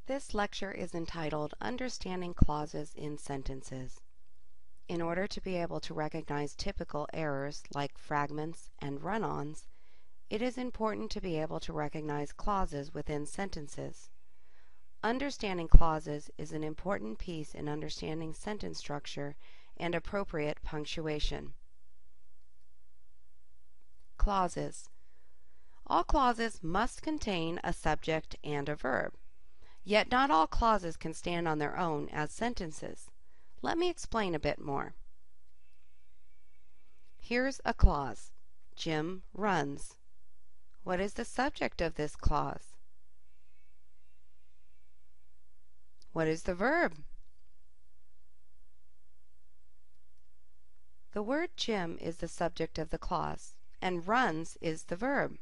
This lecture is entitled Understanding Clauses in Sentences. In order to be able to recognize typical errors like fragments and run-ons, it is important to be able to recognize clauses within sentences. Understanding clauses is an important piece in understanding sentence structure and appropriate punctuation. Clauses. All clauses must contain a subject and a verb. Yet not all clauses can stand on their own as sentences. Let me explain a bit more. Here's a clause. Jim runs. What is the subject of this clause? What is the verb? The word Jim is the subject of the clause, and runs is the verb.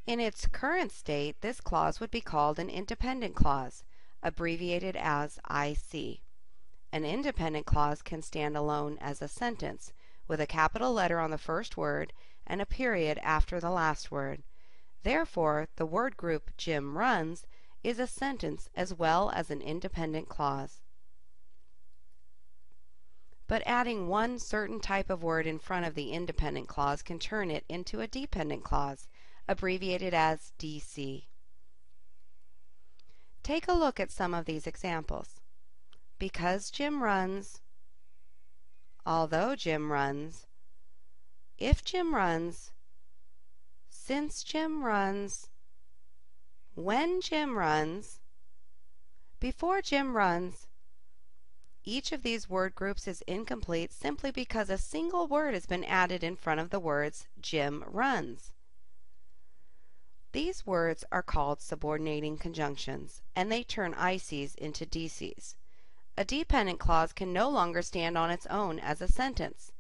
In its current state, this clause would be called an independent clause, abbreviated as IC. An independent clause can stand alone as a sentence, with a capital letter on the first word and a period after the last word. Therefore, the word group Jim runs is a sentence as well as an independent clause. But adding one certain type of word in front of the independent clause can turn it into a dependent clause, abbreviated as DC. Take a look at some of these examples. Because Jim runs, although Jim runs, if Jim runs, since Jim runs, when Jim runs, before Jim runs. Each of these word groups is incomplete simply because a single word has been added in front of the words Jim runs. These words are called subordinating conjunctions, and they turn ICs into DCs. A dependent clause can no longer stand on its own as a sentence.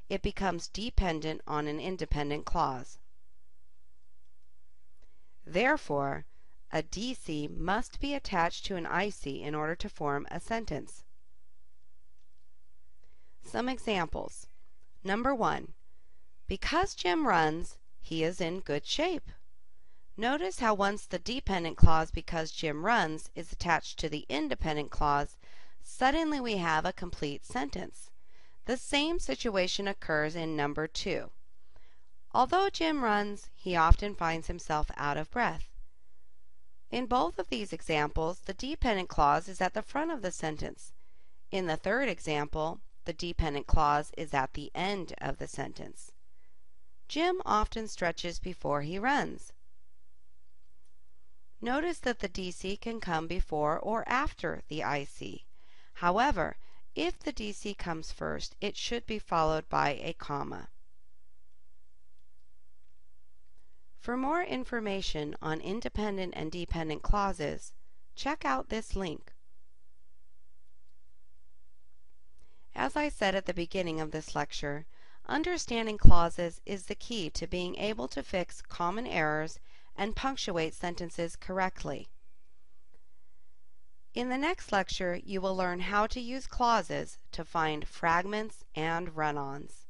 It becomes dependent on an independent clause. Therefore, a DC must be attached to an IC in order to form a sentence. Some examples. Number 1. Because Jim runs, he is in good shape. Notice how once the dependent clause because Jim runs is attached to the independent clause, suddenly we have a complete sentence. The same situation occurs in number 2. Although Jim runs, he often finds himself out of breath. In both of these examples, the dependent clause is at the front of the sentence. In the third example, the dependent clause is at the end of the sentence. Jim often stretches before he runs. Notice that the DC can come before or after the IC. However, if the DC comes first, it should be followed by a comma. For more information on independent and dependent clauses, check out this link. As I said at the beginning of this lecture, understanding clauses is the key to being able to fix common errors and punctuate sentences correctly. In the next lecture, you will learn how to use clauses to find fragments and run-ons.